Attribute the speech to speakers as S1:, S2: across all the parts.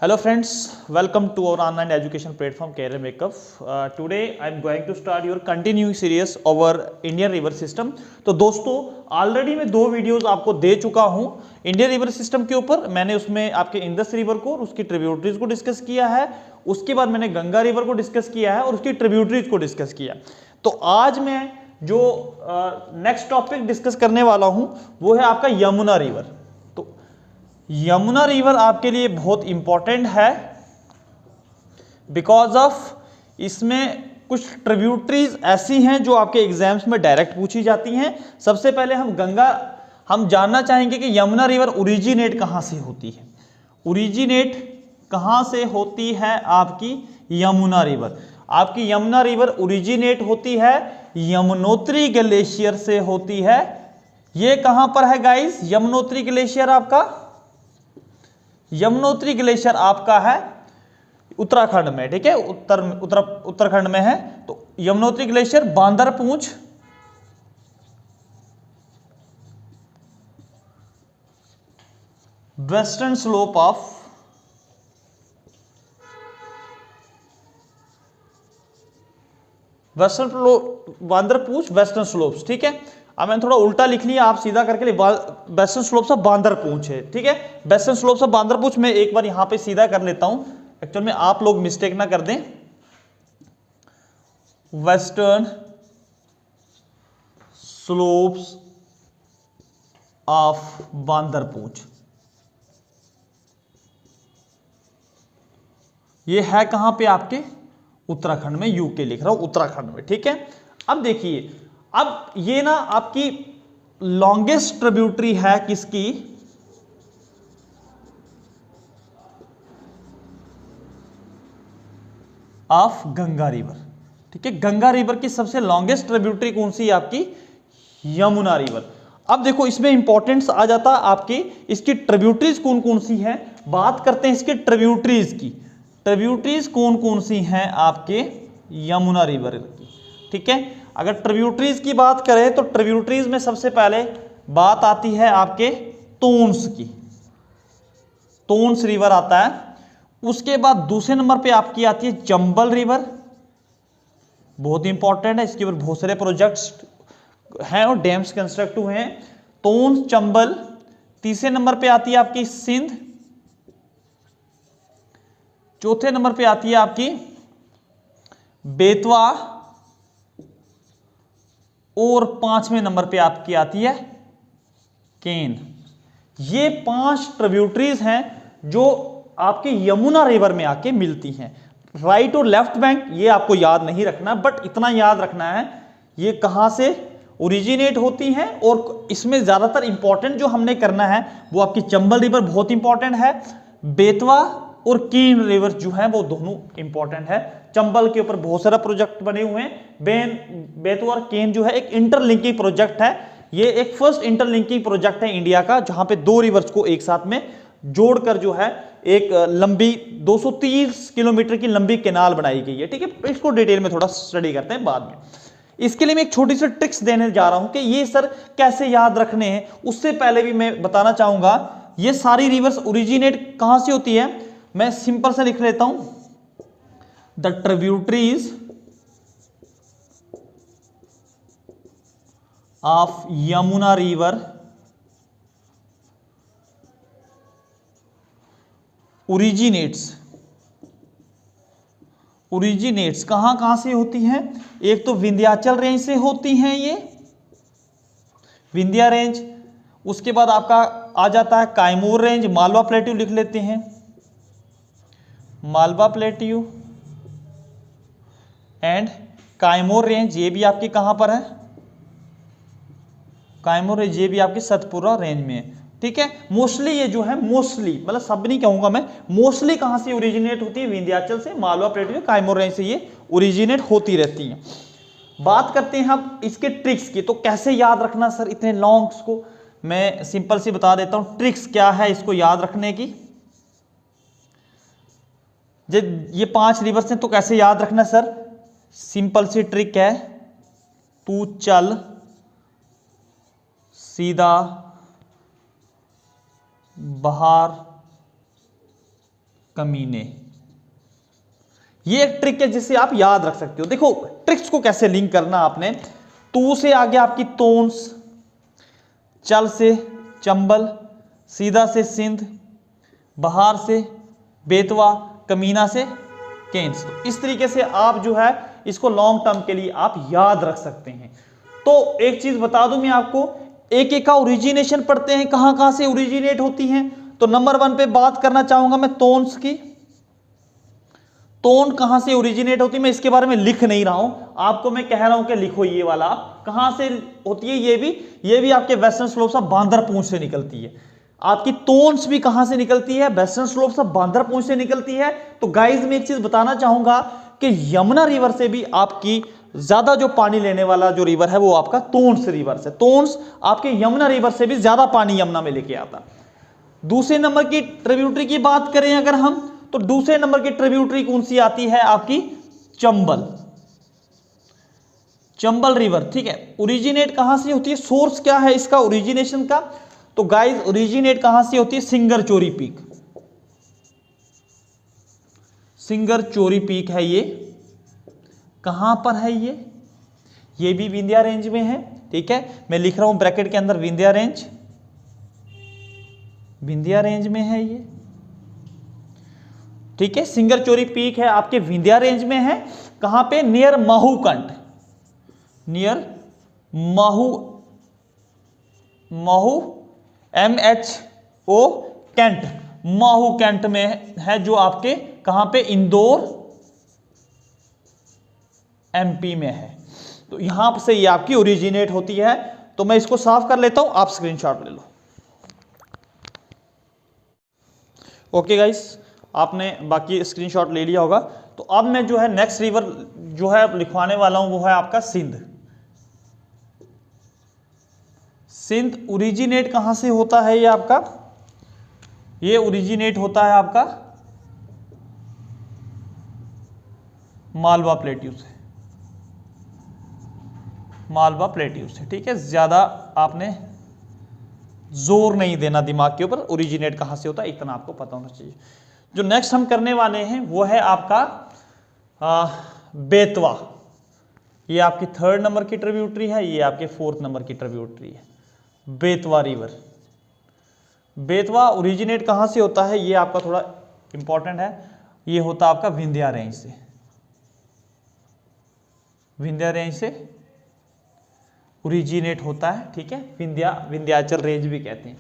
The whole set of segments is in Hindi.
S1: Hello friends, welcome to our online education platform Career Makeup. Today I am going to start your continuing series over Indian river system. तो दोस्तों ऑलरेडी मैं 2 वीडियोस आपको दे चुका हूं इंडियन रिवर सिस्टम के ऊपर। मैंने उसमें आपके इंडस रिवर को और उसकी ट्रिब्यूटरीज को डिस्कस किया है, उसके बाद मैंने गंगा रिवर को डिस्कस किया है और उसकी ट्रिब्यूटरीज को डिस्कस किया। तो आज मैं जो नेक्स्ट टॉपिक डिस्कस करने वाला हूं वो है आपका यमुना रिवर। यमुना रिवर आपके लिए बहुत इंपॉर्टेंट है बिकॉज ऑफ इसमें कुछ ट्रिब्यूटरीज ऐसी हैं जो आपके एग्जाम्स में डायरेक्ट पूछी जाती हैं। सबसे पहले हम जानना चाहेंगे कि यमुना रिवर ओरिजिनेट कहाँ से होती है। ओरिजिनेट कहाँ से होती है आपकी यमुना रिवर? आपकी यमुना रिवर ओरिजिनेट होती है यमुनोत्री ग्लेशियर से होती है। ये कहाँ पर है गाइस? यमुनोत्री ग्लेशियर आपका यमुनोत्री ग्लेशियर आपका है उत्तराखंड में, ठीक है, उत्तराखंड में है। तो Yamunotri glacier Bandarpunch western slope of Bandarpunch western slopes, ठीक है। अब मैंने थोड़ा उल्टा लिख लिया, आप सीधा करके वेस्टर्न स्लोप्स ऑफ बांदरपूंछ है, ठीक है। वेस्टर्न स्लोप्स ऑफ बांदरपूंछ में एक बार यहां पे सीधा कर लेता हूं, एक्चुअल में आप लोग मिस्टेक ना कर दें। वेस्टर्न स्लोप्स ऑफ बांदरपूंछ ये है कहां पे? आपके उत्तराखंड में। यूके लिख रहा हूं उत्तराखंड में, ठीक है। अब देखिए, अब ये ना आपकी लॉन्गेस्ट ट्रिब्यूटरी है किसकी? ऑफ गंगा रिवर, ठीक है। गंगा रिवर की सबसे लॉन्गेस्ट ट्रिब्यूटरी कौन सी है? आपकी यमुना रिवर। अब देखो इसमें इंपॉर्टेंस आ जाता आपकी इसकी ट्रिब्यूटरीज कौन कौन सी हैं। बात करते हैं इसकी ट्रिब्यूटरीज की। ट्रिब्यूटरीज कौन कौन सी हैं आपके यमुना रिवर की, ठीक है। अगर ट्रिब्यूटरीज की बात करें तो ट्रिब्यूटरीज में सबसे पहले बात आती है आपके तोन्स की। तोन्स रिवर आता है। उसके बाद दूसरे नंबर पे आपकी आती है चंबल रिवर, बहुत इंपॉर्टेंट है, इसके ऊपर बहुत सारे प्रोजेक्ट्स हैं और डैम्स कंस्ट्रक्ट हुए हैं। तोन्स, चंबल। तीसरे नंबर पे आती है आपकी सिंध। चौथे नंबर पे आती है आपकी बेतवा और 5वें नंबर पे आपकी आती है केन। ये 5 ट्रिब्यूटरीज हैं जो आपके यमुना रिवर में आके मिलती हैं। राइट और लेफ्ट बैंक ये आपको याद नहीं रखना, बट इतना याद रखना है ये कहां से ओरिजिनेट होती हैं। और इसमें ज्यादातर इंपॉर्टेंट जो हमने करना है वो आपकी चंबल रिवर बहुत इंपॉर्टेंट है, बेतवा और केन रिवर जो है वो दोनों इंपॉर्टेंट है। चंबल के ऊपर बहुत सारा प्रोजेक्ट बने हुए हैं। बेतवा और केन जो है एक इंटरलिंकिंग प्रोजेक्ट है। ये एक फर्स्ट इंटरलिंकिंग प्रोजेक्ट है इंडिया का, जहां पे 2 रिवर्स को एक साथ में जोड़कर जो है एक लंबी 230 किलोमीटर की लंबी कैनाल बनाई गई है, ठीक है। इसको डिटेल में थोड़ा स्टडी करते हैं बाद में। इसके लिए मैं एक छोटी सी ट्रिक्स देने जा रहा हूं कि ये सर कैसे याद रखने हैं। उससे पहले भी मैं बताना चाहूंगा ये सारी रिवर्स ओरिजिनेट कहां से होती है। मैं सिंपल से लिख लेता हूं, the tributaries of Yamuna river originates कहां से होती हैं? एक तो विंध्याचल रेंज से होती हैं, ये विंध्या रेंज। उसके बाद आपका आ जाता है कैमूर रेंज, मालवा प्लेट्यू लिख लेते हैं, Malwa plateau and Kaimur range. ये भी आपकी कहां पर है? कैमूर रेंज ये भी आपकी सतपुरा रेंज में है, ठीक है। मोस्टली ये जो है, मोस्टली मतलब सब नहीं कहूंगा मैं, मोस्टली कहां से ओरिजिनेट होती है? विंध्याचल से, मालवा प्लेट्यू, कैमूर रेंज से ये ओरिजिनेट होती रहती हैं। बात करते हैं हम इसके ट्रिक्स की। तो कैसे याद रखना सर इतने लॉन्ग्स को? मैं सिंपल सी बता देता हूं ट्रिक्स क्या है इसको याद रखने की। ये 5 रिवर्स हैं तो कैसे याद रखना सर? सिंपल सी ट्रिक है, तू चल सीधा बाहर कमीने। ये एक ट्रिक है जिसे आप याद रख सकते हो। देखो ट्रिक्स को कैसे लिंक करना आपने, तू से आगे आपकी तोंस, चल से चंबल, सीधा से सिंध, बहार से बेतवा, कमीना से केन्स। तो इस तरीके से आप जो है इसको लॉन्ग टर्म के लिए आप याद रख सकते हैं। तो एक चीज बता दूं मैं आपको, एक एक का ओरिजिनेशन पढ़ते हैं, कहां कहां से ओरिजिनेट होती हैं। तो नंबर 1 पे बात करना चाहूंगा मैं तोन्स की। तोन कहां से ओरिजिनेट होती है मैं इसके बारे में लिख नहीं रहा हूं, आपको मैं कह रहा हूं कि लिखो ये वाला कहां से होती है। ये भी आपके वेस्टर्न स्लोप्स ऑफ बांदरपूंछ से निकलती है। आपकी तोन्स भी कहां से निकलती है, वेस्टर्न स्लोप्स ऑफ बांदरपूंछ से निकलती है। तो गाइज मैं एक चीज बताना चाहूंगा कि यमुना रिवर से भी आपकी ज्यादा जो पानी लेने वाला जो रिवर है वो आपका तोन्स रिवर से, तोन्स आपके यमुना रिवर से भी ज्यादा पानी यमुना में लेके आता। दूसरे नंबर की ट्रिब्यूटरी की बात करें अगर हम, तो दूसरे नंबर की ट्रिब्यूटरी कौन सी आती है आपकी, चंबल, चंबल रिवर। ठीक है, ओरिजिनेट कहां से होती है, सोर्स क्या है इसका ओरिजिनेशन का, तो गाइस ओरिजिनेट कहां से होती है, सिंगरचोरी पीक, सिंगरचोरी पीक है ये। कहां पर है ये भी विंध्या रेंज में है। ठीक है, मैं लिख रहा हूं ब्रैकेट के अंदर विंध्या रेंज, विंध्या रेंज में है ये। ठीक है, सिंगरचोरी पीक है आपके विंध्या रेंज में है। कहां पे, near Mhow Cantt, near Mhow MHO Cantt, Mhow Cantt में है जो आपके कहां पे, इंदौर MP में है। तो यहां से ये आपकी ओरिजिनेट होती है। तो मैं इसको साफ कर लेता हूं, आप स्क्रीनशॉट ले लो। ओके गाइस, आपने बाकी स्क्रीनशॉट ले लिया होगा। तो अब मैं जो है नेक्स्ट रिवर जो है लिखवाने वाला हूं वो है आपका सिंध। सिंध ओरिजिनेट कहां से होता है ये आपका, ये ओरिजिनेट होता है आपका मालवा प्लेट्यू से, मालवा प्लेट्यू से। ठीक है, ज्यादा आपने जोर नहीं देना दिमाग के ऊपर, ओरिजिनेट कहां से होता है इतना आपको पता होना चाहिए। जो नेक्स्ट हम करने वाले हैं वो है आपका बेतवा। ये आपकी 3rd नंबर की ट्रिब्यूटरी है, ये आपके 4th नंबर की ट्रिब्यूटरी है, बेतवा रिवर। बेतवा ओरिजिनेट कहां से होता है ये आपका थोड़ा इंपॉर्टेंट है, ये होता आपका विंध्या रेंज से, विंध्या रेंज से ओरिजिनेट होता है। ठीक है, विंध्याचल रेंज भी कहते हैं।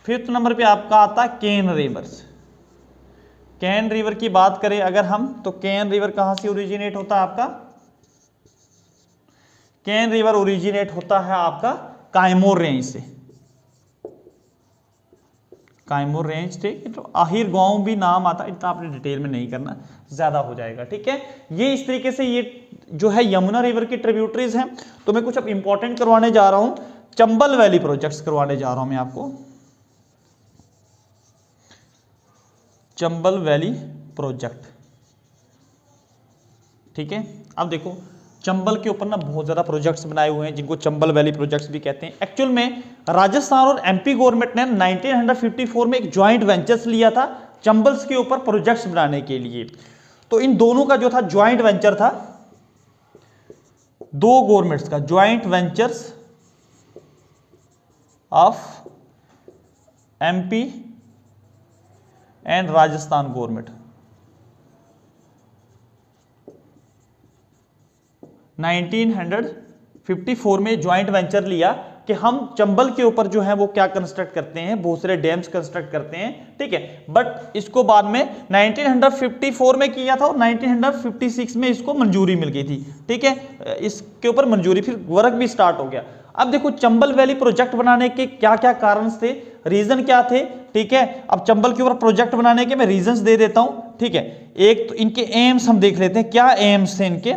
S1: 5th नंबर पे आपका आता है केन रिवर्स। केन रिवर की बात करें अगर हम, तो केन रिवर कहां से ओरिजिनेट होता है आपका, केन रिवर ओरिजिनेट होता है आपका कायमोर रेंज से, कायमोर रेंज। ठीक है, तो आहिर गांव भी नाम आता है, इतना आपने डिटेल में नहीं करना, ज्यादा हो जाएगा। ठीक है, ये इस तरीके से ये जो है यमुना रिवर की ट्रिब्यूटरीज हैं। तो मैं कुछ अब इंपॉर्टेंट करवाने जा रहा हूं, चंबल वैली प्रोजेक्ट्स करवाने जा रहा हूं मैं आपको, चंबल वैली प्रोजेक्ट। ठीक है, अब देखो चंबल के ऊपर ना बहुत ज्यादा प्रोजेक्ट्स बनाए हुए हैं जिनको चंबल वैली प्रोजेक्ट्स भी कहते हैं। एक्चुअल में राजस्थान और MP गवर्नमेंट ने 1954 में एक ज्वाइंट वेंचर्स लिया था चंबल्स के ऊपर प्रोजेक्ट्स बनाने के लिए। तो इन दोनों का जो था ज्वाइंट वेंचर था, दो गवर्नमेंट्स का joint ventures of MP and Rajasthan government. 1954 में ज्वाइंट वेंचर लिया कि हम चंबल के ऊपर जो है वो क्या कंस्ट्रक्ट करते हैं, बहुत सारे डैम्स कंस्ट्रक्ट करते हैं। ठीक है, बट इसको बाद में 1954 में किया था और 1956 में इसको मंजूरी मिल गई थी। ठीक है, इसके ऊपर मंजूरी, फिर वर्क भी स्टार्ट हो गया। अब देखो चंबल वैली प्रोजेक्ट बनाने के क्या क्या कारण थे, रीजन क्या थे। ठीक है, अब चंबल के ऊपर प्रोजेक्ट बनाने के मैं रीजंस दे देता हूं। ठीक है, एक तो इनके एम्स हम देख लेते हैं, क्या एम्स थे इनके,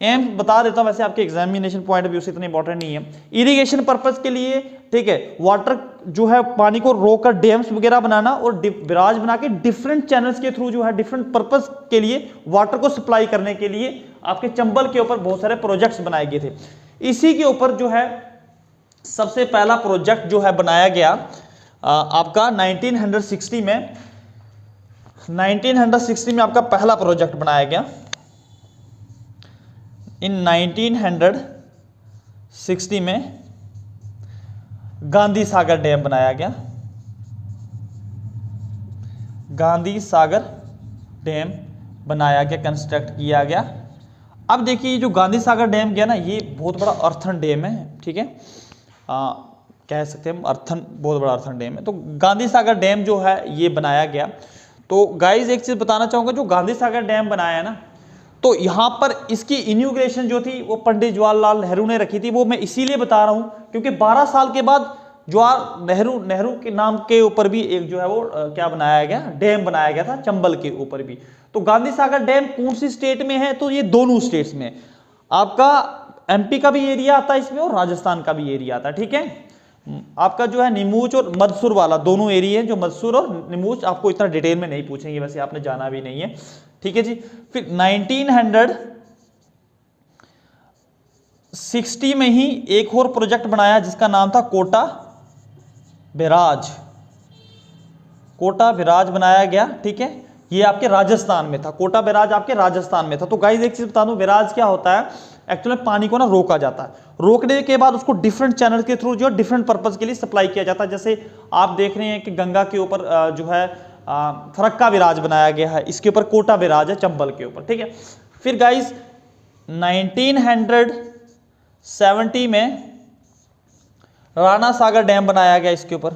S1: एम्स बता देता हूं, वैसे आपके एग्जामिनेशन पॉइंट ऑफ व्यू से इतना इंपॉर्टेंट नहीं है। इरिगेशन पर्पस के लिए, ठीक है, वाटर जो है पानी को रोककर डैम्स वगैरह बनाना और बिराज बना के डिफरेंट चैनल्स के थ्रू जो है डिफरेंट पर्पस के लिए वाटर को सप्लाई करने के लिए आपके चंबल के ऊपर बहुत सारे प्रोजेक्ट्स बनाए गए थे। इसी के ऊपर जो है सबसे पहला प्रोजेक्ट जो है बनाया गया आपका 1960 में, 1960 में आपका पहला प्रोजेक्ट बनाया गया। इन 1960 में गांधी सागर डैम बनाया गया। गांधी सागर डैम बनाया गया, कंस्ट्रक्ट किया गया। अब देखिए जो गांधी सागर डैम गया ना, ये बहुत बड़ा अर्थन डैम है, ठीक है, कह सकते हैं हम अर्थन, बहुत बड़ा अर्थन डैम है। तो गांधी सागर डैम जो है ये बनाया गया। तो गाइज एक चीज बताना चाहूंगा, जो गांधी सागर डैम बनाया है ना, तो यहाँ पर इसकी इन्यूग्रेशन जो थी वो पंडित जवाहरलाल नेहरू ने रखी थी। वो मैं इसीलिए बता रहा हूँ क्योंकि 12 साल के बाद जवाहर नेहरू के नाम के ऊपर भी एक जो है वो क्या बनाया गया, डैम बनाया गया था, चंबल के ऊपर भी। तो गांधी सागर डैम कौन सी स्टेट में है, तो ये दोनों स्टेट्स में, आपका एमपी का भी एरिया आता है इसमें और राजस्थान का भी एरिया आता है, ठीक है। आपका जो है नीमूच और मदसूर वाला दोनों एरिया, जो मदसूर और नीमूच आपको इतना डिटेल में नहीं पूछेंगे, वैसे आपने जाना भी नहीं है, ठीक है जी। फिर 1960 में ही एक और प्रोजेक्ट बनाया जिसका नाम था कोटा बैराज। कोटा बैराज बनाया गया, ठीक है, ये आपके राजस्थान में था। कोटा बैराज आपके राजस्थान में था। तो गाइस एक चीज बता दूं, बैराज क्या होता है, एक्चुअली पानी को ना रोका जाता है, रोकने के बाद उसको डिफरेंट चैनल के थ्रू जो है डिफरेंट पर्पस के लिए सप्लाई किया जाता है। जैसे आप देख रहे हैं कि गंगा के ऊपर जो है फरक्का बैराज बनाया गया है, इसके ऊपर कोटा बैराज है चंबल के ऊपर, ठीक है। फिर गाइस 1970 में राणा सागर डैम बनाया गया, इसके ऊपर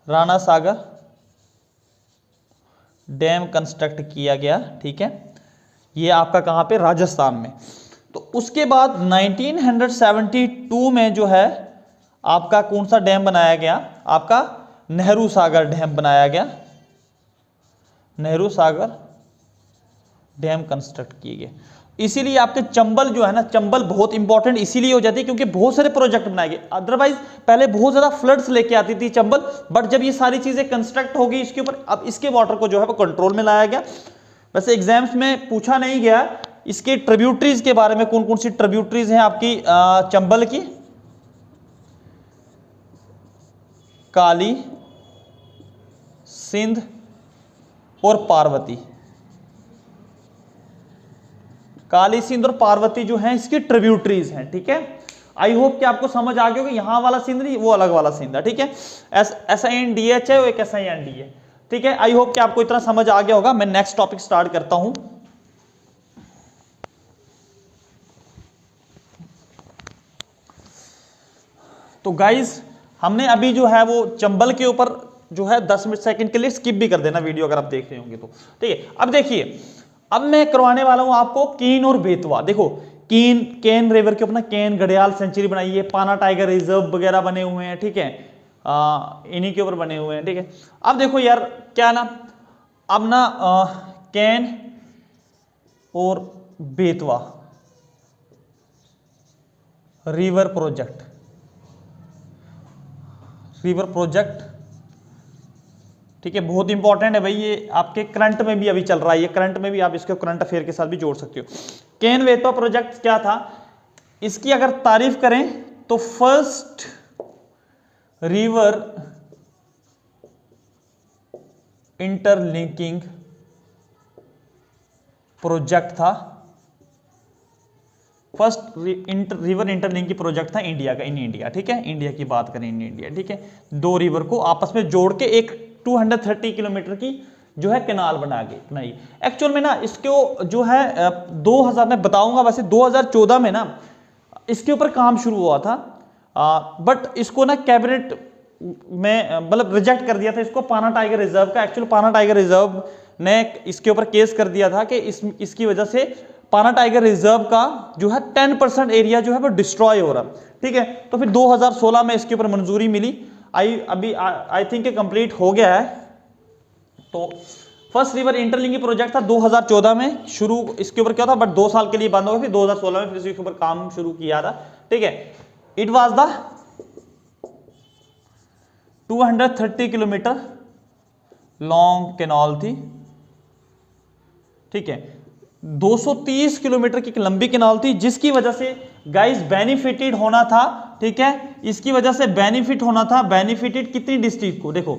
S1: राणा सागर डैम कंस्ट्रक्ट किया गया, ठीक है, ये आपका कहां पे, राजस्थान में। तो उसके बाद 1972 में जो है आपका कौन सा डैम बनाया गया, आपका नेहरू सागर डैम बनाया गया। नेहरू सागर डैम कंस्ट्रक्ट किए गए। इसीलिए आपके चंबल जो है ना, चंबल बहुत इंपॉर्टेंट इसीलिए हो जाती है क्योंकि बहुत सारे प्रोजेक्ट बनाए गए। अदरवाइज पहले बहुत ज्यादा फ्लड्स लेके आती थी चंबल, बट जब ये सारी चीजें कंस्ट्रक्ट होगी इसके ऊपर, अब इसके वाटर को जो है वो कंट्रोल में लाया गया। वैसे एग्जाम्स में पूछा नहीं गया इसके ट्रिब्यूटरीज के बारे में, कौन कौन सी ट्रिब्यूटरीज हैं आपकी चंबल की, काली, सिंध और पार्वती। काली, सिंध और पार्वती जो हैं इसकी ट्रिब्यूटरीज हैं, ठीक है। आई होप कि आपको समझ आ गया कि यहां वाला सिंध नहीं, वो अलग वाला सिंध है, ठीक है। SINDH है, वो एक SIND है, ठीक है। आई होप कि आपको इतना समझ आ गया होगा। मैं नेक्स्ट टॉपिक स्टार्ट करता हूं। तो गाइज हमने अभी जो है वो चंबल के ऊपर जो है 10 सेकंड के लिए स्किप भी कर देना वीडियो अगर आप देख रहे होंगे तो, ठीक है। अब देखिए, अब मैं करवाने वाला हूं आपको केन और बेतवा। देखो केन रिवर के ऊपर ना केन घड़ियाल सेंचुरी बनाई है, पाना टाइगर रिजर्व वगैरह बने हुए हैं, ठीक है, इन्हीं के ऊपर बने हुए हैं, ठीक है। अब देखो यार क्या ना, अब ना केन और बेतवा रिवर प्रोजेक्ट, ठीक है, बहुत इंपॉर्टेंट है भाई। ये आपके करंट में भी अभी चल रहा है, ये करंट में भी आप इसके करंट अफेयर के साथ भी जोड़ सकते हो। केन बेतवा प्रोजेक्ट क्या था, इसकी अगर तारीफ करें तो फर्स्ट रिवर इंटरलिंकिंग प्रोजेक्ट था, फर्स्ट रिवर इंटरलिंकिंग प्रोजेक्ट था इंडिया का, इन इंडिया, ठीक है, इंडिया की बात करें, इन इंडिया, ठीक है। दो रिवर को आपस में जोड़ के एक 230 किलोमीटर की जो है कैनाल बनाई। एक्चुअल में ना इसको जो है 2000 में बताऊंगा, वैसे 2014 में ना इसके ऊपर काम शुरू हुआ था, बट इसको ना कैबिनेट में मतलब रिजेक्ट कर दिया था इसको, पाना टाइगर रिजर्व का। एक्चुअली पाना टाइगर रिजर्व ने इसके ऊपर केस कर दिया था कि इसकी वजह से पाना टाइगर रिजर्व का जो है 10% एरिया जो है वो डिस्ट्रॉय हो रहा, ठीक है। तो फिर 2016 में इसके ऊपर मंजूरी मिली, आई थिंक कंप्लीट हो गया है। तो फर्स्ट रिवर इंटरलिंकिंग प्रोजेक्ट था 2014 में शुरू, इसके ऊपर क्या था, बट 2 साल के लिए बंद हो गया, फिर 2016 में फिर इसके ऊपर काम शुरू किया था, ठीक है। It was the 230 kilometre long canal थी, ठीक है, 230 किलोमीटर की लंबी कैनाल थी, जिसकी वजह से गाइस बेनिफिटेड होना था, ठीक है, इसकी वजह से बेनिफिट होना था। बेनिफिटेड कितनी डिस्ट्रिक्ट को, देखो